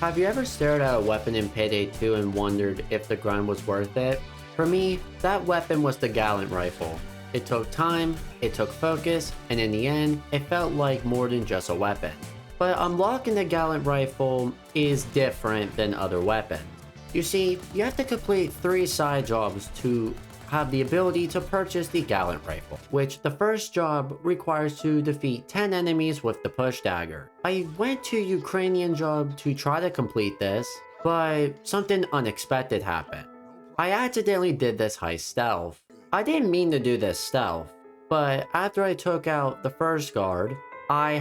Have you ever stared at a weapon in Payday 2 and wondered if the grind was worth it? For me, that weapon was the Galant Rifle. It took time, it took focus, and in the end, it felt like more than just a weapon. But unlocking the Galant Rifle is different than other weapons. You see, you have to complete 3 side jobs to have the ability to purchase the Galant Rifle, which the first job requires to defeat 10 enemies with the push dagger. I went to Ukrainian job to try to complete this, but something unexpected happened. I accidentally did this heist stealth. I didn't mean to do this stealth, but after I took out the first guard, I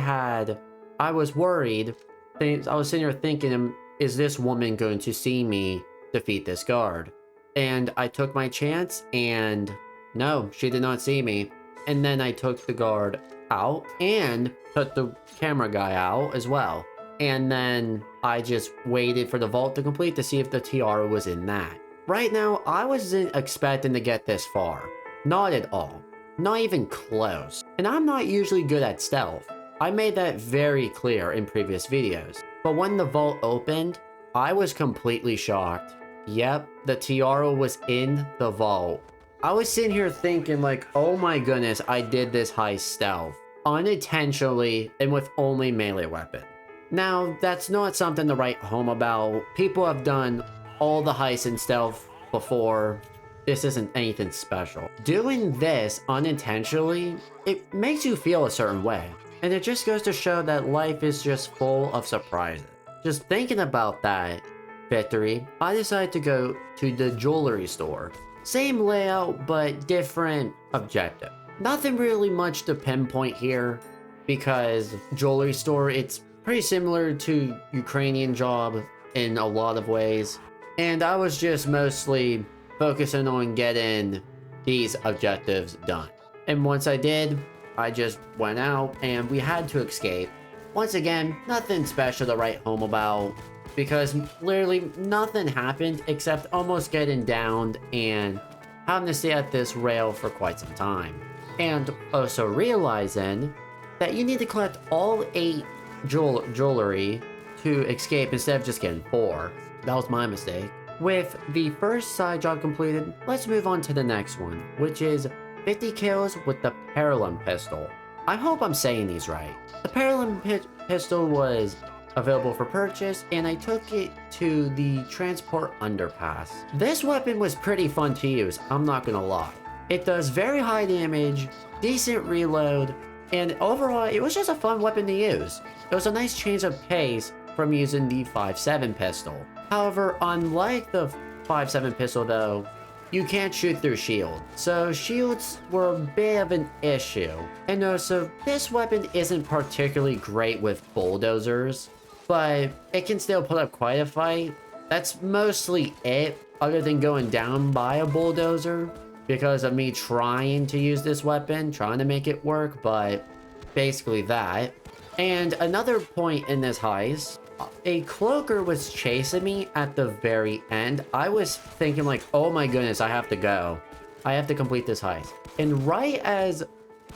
was worried. I was sitting here thinking, is this woman going to see me defeat this guard? And I took my chance, and no, she did not see me. And then I took the guard out and took the camera guy out as well. And then I just waited for the vault to complete to see if the tiara was in that. Right now, I wasn't expecting to get this far. Not at all. Not even close. And I'm not usually good at stealth. I made that very clear in previous videos. But when the vault opened, I was completely shocked. Yep, the tiara was in the vault. I was sitting here thinking like, oh my goodness, I did this heist stealth. Unintentionally and with only melee weapon. Now, that's not something to write home about. People have done all the heists in stealth before. This isn't anything special. Doing this unintentionally, it makes you feel a certain way. And it just goes to show that life is just full of surprises. Just thinking about that victory, I decided to go to the jewelry store. Same layout, but different objective. Nothing really much to pinpoint here, because jewelry store, it's pretty similar to Ukrainian job in a lot of ways. And I was just mostly focusing on getting these objectives done. And once I did, I just went out and we had to escape. Once again, nothing special to write home about, because literally nothing happened except almost getting downed and having to stay at this rail for quite some time. And also realizing that you need to collect all 8 jewelry to escape instead of just getting 4. That was my mistake. With the first side job completed, let's move on to the next one, which is 50 kills with the Parabellum pistol. I hope I'm saying these right. The Parabellum pistol was available for purchase, and I took it to the transport underpass. This weapon was pretty fun to use, I'm not gonna lie. It does very high damage, decent reload, and overall it was just a fun weapon to use. It was a nice change of pace from using the 5.7 pistol. However, unlike the 5.7 pistol though, you can't shoot through shield, so shields were a bit of an issue. And also, this weapon isn't particularly great with bulldozers, but it can still put up quite a fight. That's mostly it, other than going down by a bulldozer, because of me trying to use this weapon, trying to make it work, but basically that. And another point in this heist, a cloaker was chasing me at the very end. I was thinking like, oh my goodness, I have to go. I have to complete this heist. And right as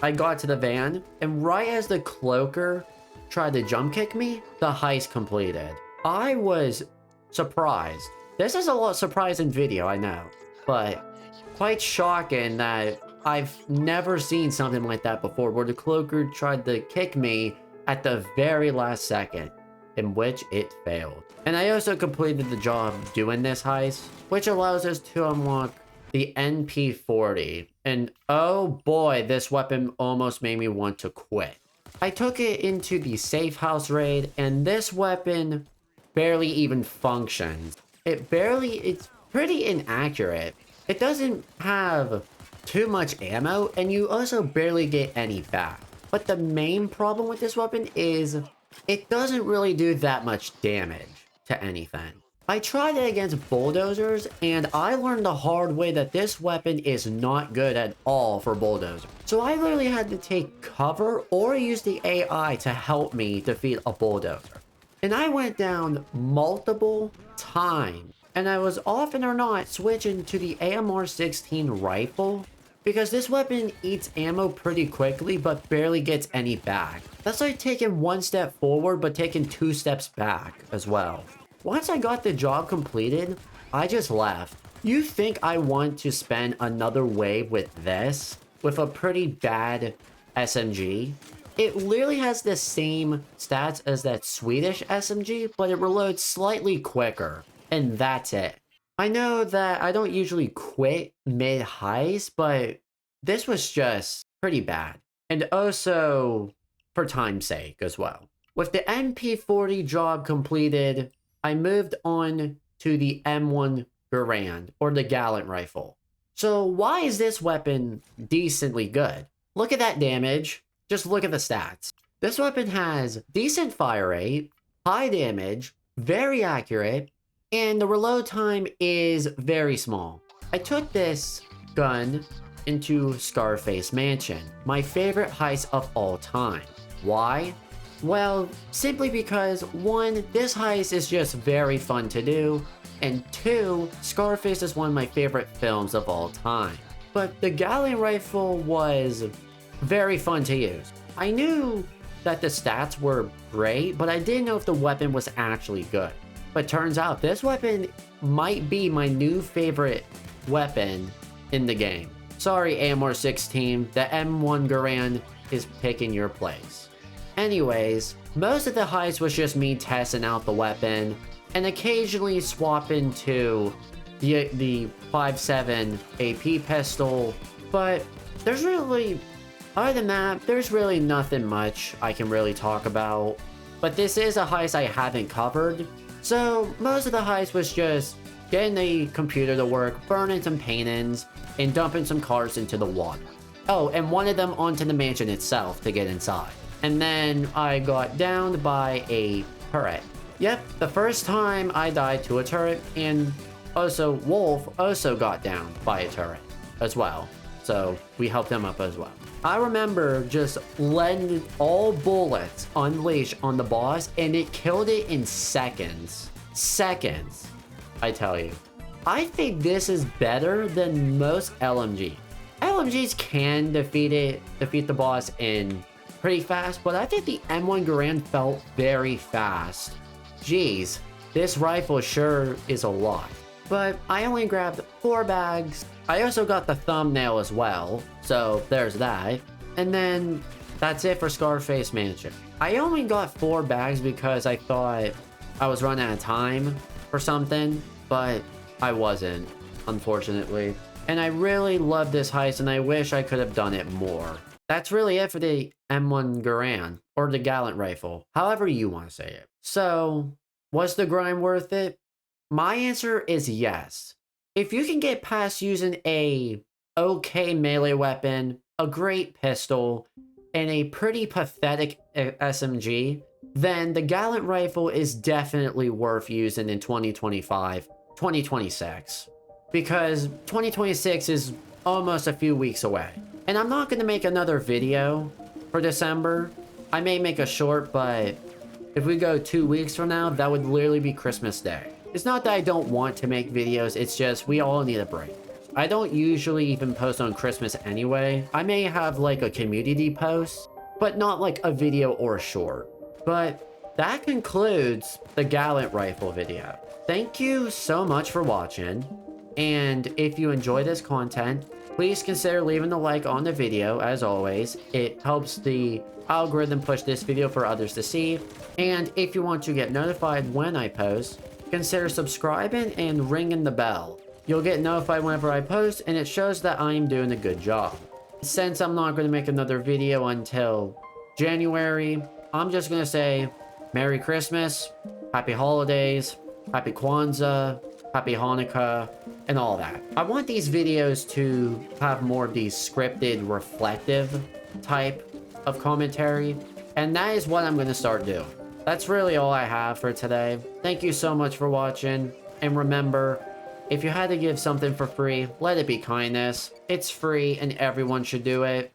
I got to the van, and right as the cloaker tried to jump kick me, the heist completed. I was surprised. This is a lot surprising video, I know, but quite shocking that I've never seen something like that before, where the cloaker tried to kick me at the very last second, in which it failed. And I also completed the job doing this heist, which allows us to unlock the MP40. And oh boy, this weapon almost made me want to quit. I took it into the safe house raid, and this weapon barely even functions. It's pretty inaccurate. It doesn't have too much ammo, and you also barely get any back. But the main problem with this weapon is it doesn't really do that much damage to anything. I tried it against bulldozers, and I learned the hard way that this weapon is not good at all for bulldozers. So I literally had to take cover or use the AI to help me defeat a bulldozer. And I went down multiple times, and I was often or not switching to the AMR-16 rifle, because this weapon eats ammo pretty quickly but barely gets any back. That's like taking 1 step forward but taking 2 steps back as well. once I got the job completed, I just left. You think I want to spend another wave with this? With a pretty bad SMG? It literally has the same stats as that Swedish SMG, but it reloads slightly quicker. And that's it. I know that I don't usually quit mid-heist, but this was just pretty bad. And also, for time's sake as well. With the MP40 job completed, I moved on to the M1 Garand, or the Galant Rifle. So why is this weapon decently good? Look at that damage. Just look at the stats. This weapon has decent fire rate, high damage, very accurate, and the reload time is very small. I took this gun into Scarface Mansion, my favorite heist of all time. Why? Well, simply because 1, this heist is just very fun to do, and 2, Scarface is one of my favorite films of all time. But the Galant Rifle was very fun to use. I knew that the stats were great, but I didn't know if the weapon was actually good. But turns out this weapon might be my new favorite weapon in the game. Sorry, AMR6 team, the M1 Garand is picking your place. Anyways, most of the heist was just me testing out the weapon and occasionally swapping to the 5.7 AP pistol, but there's really, other than that, there's really nothing much I can really talk about. But this is a heist I haven't covered, so most of the heist was just getting the computer to work, burning some paint-ins, and dumping some cars into the water. Oh, and one of them onto the mansion itself to get inside. And then I got downed by a turret. Yep, the first time I died to a turret, and also Wolf also got downed by a turret as well. So we helped him up as well. I remember just letting all bullets unleash on the boss, and it killed it in seconds. Seconds, I tell you. I think this is better than most LMG. LMGs can defeat the boss in pretty fast, but I think the M1 Garand felt very fast. Jeez, this rifle sure is a lot. But I only grabbed 4 bags. I also got the thumbnail as well, so there's that. And then that's it for Scarface Mansion. I only got 4 bags because I thought I was running out of time for something, but I wasn't, unfortunately. And I really love this heist, and I wish I could have done it more. That's really it for the M1 Garand, or the Galant Rifle, however you want to say it. So, was the grind worth it? My answer is yes. If you can get past using a okay melee weapon, a great pistol, and a pretty pathetic SMG, then the Galant Rifle is definitely worth using in 2025, 2026. Because 2026 is almost a few weeks away. And I'm not going to make another video for December. I may make a short, but if we go 2 weeks from now, that would literally be Christmas Day. It's not that I don't want to make videos, it's just we all need a break. I don't usually even post on Christmas anyway. I may have like a community post, but not like a video or a short. But that concludes the Galant Rifle video. Thank you so much for watching. And if you enjoy this content, please consider leaving a like on the video. As always, it helps the algorithm push this video for others to see. And if you want to get notified when I post, consider subscribing and ringing the bell. You'll get notified whenever I post, and it shows that I'm doing a good job. Since I'm not going to make another video until January, I'm just going to say Merry Christmas, Happy Holidays, Happy Kwanzaa, Happy Hanukkah, and all that. I want these videos to have more of these scripted, reflective type of commentary, and that is what I'm going to start doing. That's really all I have for today. Thank you so much for watching, and remember, if you had to give something for free, let it be kindness. It's free and everyone should do it.